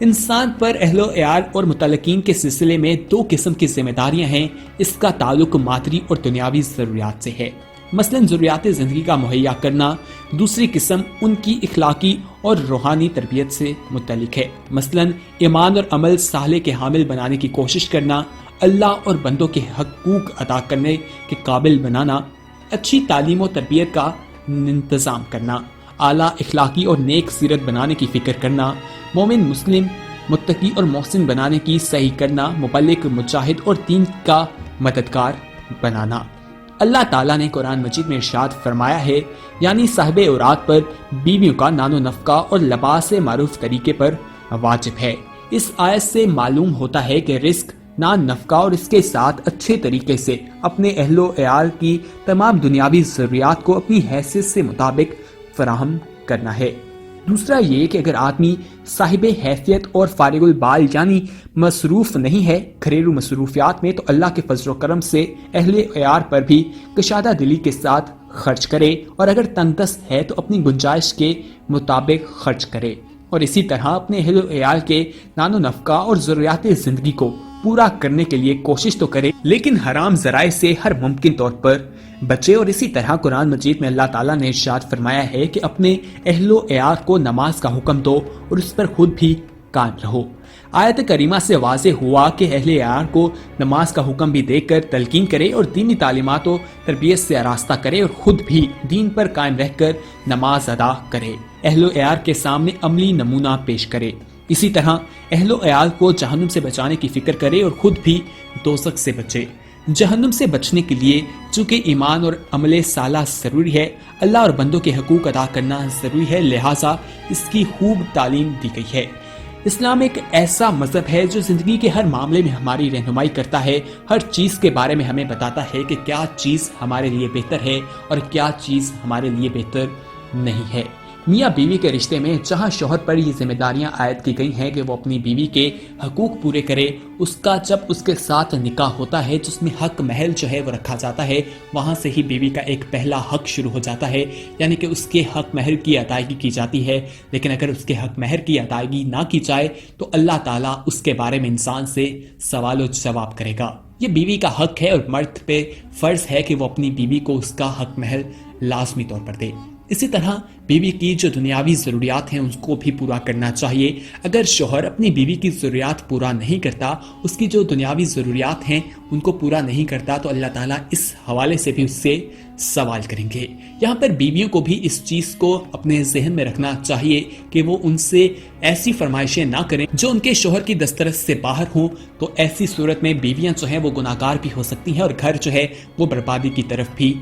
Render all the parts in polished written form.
انسان پر اہل و عیال اور متعلقین کے سلسلے میں دو قسم کی ذمہ داریاں ہیں۔ اس کا تعلق مادری اور دنیاوی ضروریات سے ہے۔ مثلاً ضروریات زندگی کا مہیا کرنا، دوسری قسم ان کی اخلاقی اور روحانی تربیت سے متعلق ہے۔ مثلاً ایمان اور عمل صالح کے حامل بنانے کی کوشش کرنا، اللہ اور بندوں کے حقوق ادا کرنے کے قابل بنانا، اچھی تعلیم و تربیت کا انتظام کرنا، اعلیٰ اخلاقی اور نیک سیرت بنانے کی فکر کرنا، مومن مسلم متقی اور محسن بنانے کی صحیح کرنا، مبلغ مجاہد اور دین کا مددگار بنانا۔ اللہ تعالیٰ نے قرآن مجید میں ارشاد فرمایا ہے، یعنی صاحب اولاد پر بیویوں کا نان و نفقہ اور لباس معروف طریقے پر واجب ہے۔ اس آیت سے معلوم ہوتا ہے کہ رزق، نان نفقہ اور اس کے ساتھ اچھے طریقے سے اپنے اہل و عیال کی تمام دنیاوی ضروریات کو اپنی حیثیت سے مطابق فراہم کرنا ہے۔ دوسرا یہ کہ اگر آدمی صاحب حیثیت اور فارغ البال یعنی مصروف نہیں ہے گھریلو مصروفیات میں، تو اللہ کے فضل و کرم سے اہل عیال پر بھی کشادہ دلی کے ساتھ خرچ کرے، اور اگر تنگ دست ہے تو اپنی گنجائش کے مطابق خرچ کرے، اور اسی طرح اپنے اہل و عیال کے نان و نفقہ اور ضروریات زندگی کو پورا کرنے کے لیے کوشش تو کرے، لیکن حرام ذرائع سے ہر ممکن طور پر بچے۔ اور اسی طرح قرآن مجید میں اللہ تعالیٰ نے ارشاد فرمایا ہے کہ اپنے اہل و عیال کو نماز کا حکم دو اور اس پر خود بھی قائم رہو۔ آیت کریمہ سے واضح ہوا کہ اہل عیال کو نماز کا حکم بھی دے کر تلقین کرے اور دینی تعلیمات و تربیت سے آراستہ کرے، اور خود بھی دین پر قائم رہ کر نماز ادا کرے، اہل و عیال کے سامنے عملی نمونہ پیش کرے۔ اسی طرح اہل و عیال کو جہنم سے بچانے کی فکر کرے اور خود بھی دوزخ سے بچے۔ جہنم سے بچنے کے لیے چونکہ ایمان اور عمل صالح ضروری ہے، اللہ اور بندوں کے حقوق ادا کرنا ضروری ہے، لہٰذا اس کی خوب تعلیم دی گئی ہے۔ اسلام ایک ایسا مذہب ہے جو زندگی کے ہر معاملے میں ہماری رہنمائی کرتا ہے، ہر چیز کے بارے میں ہمیں بتاتا ہے کہ کیا چیز ہمارے لیے بہتر ہے اور کیا چیز ہمارے لیے بہتر نہیں ہے۔ میاں بیوی کے رشتے میں جہاں شوہر پر یہ ذمہ داریاں عائد کی گئی ہیں کہ وہ اپنی بیوی کے حقوق پورے کرے، اس کا جب اس کے ساتھ نکاح ہوتا ہے جس میں حق مہر جو ہے وہ رکھا جاتا ہے، وہاں سے ہی بیوی کا ایک پہلا حق شروع ہو جاتا ہے، یعنی کہ اس کے حق مہر کی ادائیگی کی جاتی ہے۔ لیکن اگر اس کے حق مہر کی ادائیگی نہ کی جائے تو اللہ تعالیٰ اس کے بارے میں انسان سے سوال و جواب کرے گا۔ یہ بیوی کا حق ہے اور مرد پہ فرض ہے کہ وہ اپنی بیوی کو اس کا حق مہر لازمی طور پر دے۔ اسی طرح بیوی کی جو دنیاوی ضروریات ہیں ان کو بھی پورا کرنا چاہیے۔ اگر شوہر اپنی بیوی کی ضروریات پورا نہیں کرتا، اس کی جو دنیاوی ضروریات ہیں ان کو پورا نہیں کرتا، تو اللہ تعالیٰ اس حوالے سے بھی اس سے سوال کریں گے۔ یہاں پر بیویوں کو بھی اس چیز کو اپنے ذہن میں رکھنا چاہیے کہ وہ ان سے ایسی فرمائشیں نہ کریں جو ان کے شوہر کی دسترس سے باہر ہوں، تو ایسی صورت میں بیویاں جو ہیں وہ گناہگار بھی ہو سکتی ہیں اور گھر جو ہے وہ بربادی کی طرف بھی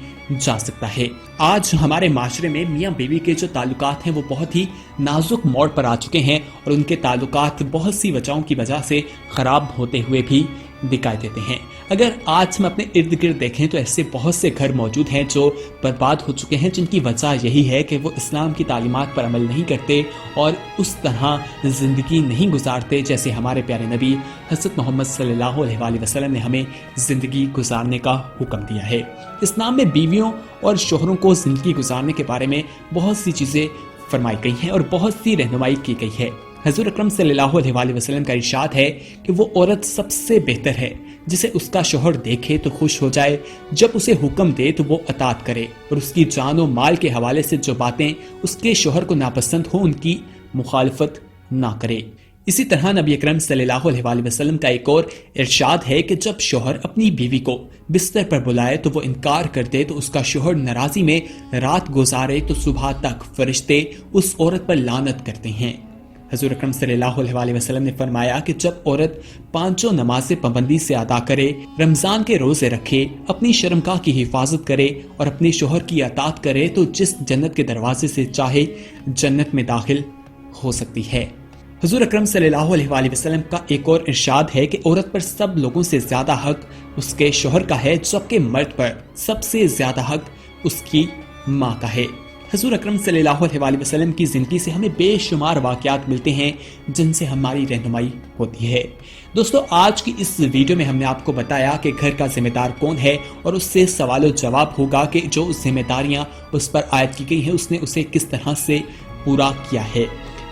جا سکتا ہے۔ آج ہمارے معاشرے میں میاں بیوی کے جو تعلقات ہیں وہ بہت ہی نازک موڑ پر آ چکے ہیں، اور ان کے تعلقات بہت سی وجہوں کی وجہ سے خراب ہوتے ہوئے بھی دکھائی دیتے ہیں۔ اگر آج ہم اپنے ارد گرد دیکھیں تو ایسے بہت سے گھر موجود ہیں جو برباد ہو چکے ہیں، جن کی وجہ یہی ہے کہ وہ اسلام کی تعلیمات پر عمل نہیں کرتے اور اس طرح زندگی نہیں گزارتے جیسے ہمارے پیارے نبی حضرت محمد صلی اللہ علیہ وآلہ وسلم نے ہمیں زندگی گزارنے کا حکم دیا ہے۔ اسلام میں بیویوں اور شوہروں کو زندگی گزارنے کے بارے میں بہت سی چیزیں فرمائی گئی ہیں اور بہت سی رہنمائی کی گئی ہے۔ حضور اکرم صلی اللہ علیہ وآلہ وسلم کا ارشاد ہے کہ وہ عورت سب سے بہتر ہے جسے اس کا شوہر دیکھے تو خوش ہو جائے، جب اسے حکم دے تو وہ اطاعت کرے، اور اس کی جان و مال کے حوالے سے جو باتیں اس کے شوہر کو ناپسند ہوں ان کی مخالفت نہ کرے۔ اسی طرح نبی اکرم صلی اللہ علیہ وآلہ وسلم کا ایک اور ارشاد ہے کہ جب شوہر اپنی بیوی کو بستر پر بلائے تو وہ انکار کر دے تو اس کا شوہر ناراضی میں رات گزارے تو صبح تک فرشتے اس عورت پر لعنت کرتے ہیں۔ حضور اکرم صلی اللہ علیہ وآلہ وسلم نے فرمایا کہ جب عورت پانچوں نمازیں پابندی سے ادا کرے، رمضان کے روزے رکھے، اپنی شرمگاہ کی حفاظت کرے اور اپنے شوہر کی اطاعت کرے تو جس جنت کے دروازے سے چاہے جنت میں داخل ہو سکتی ہے۔ حضور اکرم صلی اللہ علیہ وآلہ وسلم کا ایک اور ارشاد ہے کہ عورت پر سب لوگوں سے زیادہ حق اس کے شوہر کا ہے، جبکہ مرد پر سب سے زیادہ حق اس کی ماں کا ہے۔ حضور اکرم صلی اللہ علیہ وآلہ وسلم کی زندگی سے ہمیں بے شمار واقعات ملتے ہیں جن سے ہماری رہنمائی ہوتی ہے۔ دوستو، آج کی اس ویڈیو میں ہم نے آپ کو بتایا کہ گھر کا ذمہ دار کون ہے، اور اس سے سوال و جواب ہوگا کہ جو ذمہ داریاں اس پر عائد کی گئی ہیں اس نے اسے کس طرح سے پورا کیا ہے۔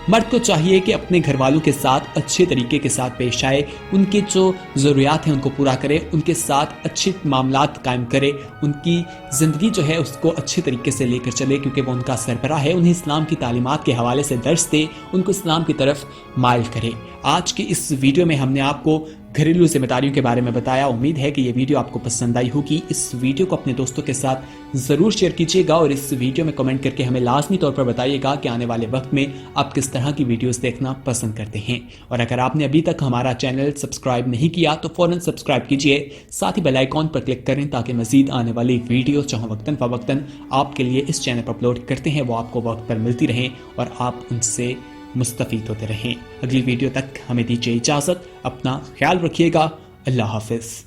مرد کو چاہیے کہ اپنے گھر والوں کے ساتھ اچھے طریقے کے ساتھ پیش آئے، ان کے جو ضروریات ہیں ان کو پورا کرے، ان کے ساتھ اچھے معاملات قائم کرے، ان کی زندگی جو ہے اس کو اچھے طریقے سے لے کر چلے، کیونکہ وہ ان کا سربراہ ہے، انہیں اسلام کی تعلیمات کے حوالے سے درس دے، ان کو اسلام کی طرف مائل کرے۔ آج کی اس ویڈیو میں ہم نے آپ کو گھریلو ذمہ داریوں کے بارے میں بتایا۔ امید ہے کہ یہ ویڈیو آپ کو پسند آئی ہوگی۔ اس ویڈیو کو اپنے دوستوں کے ساتھ ضرور شیئر کیجیے گا، اور اس ویڈیو میں کمنٹ کر کے ہمیں لازمی طور پر بتائیے گا کہ آنے والے وقت میں آپ کس طرح کی ویڈیوز دیکھنا پسند کرتے ہیں۔ اور اگر آپ نے ابھی تک ہمارا چینل سبسکرائب نہیں کیا تو فوراً سبسکرائب کیجیے، ساتھ ہی بیل آئیکن پر کلک کریں تاکہ مزید آنے والی ویڈیو چاہے وقتاً فوقتاً آپ کے لیے اس چینل پر اپلوڈ کرتے ہیں وہ آپ کو وقت پر ملتی رہیں اور آپ ان سے مستفید ہوتے رہیں۔ اگلی ویڈیو تک ہمیں دیجیے اجازت، اپنا خیال رکھیے گا، اللہ حافظ۔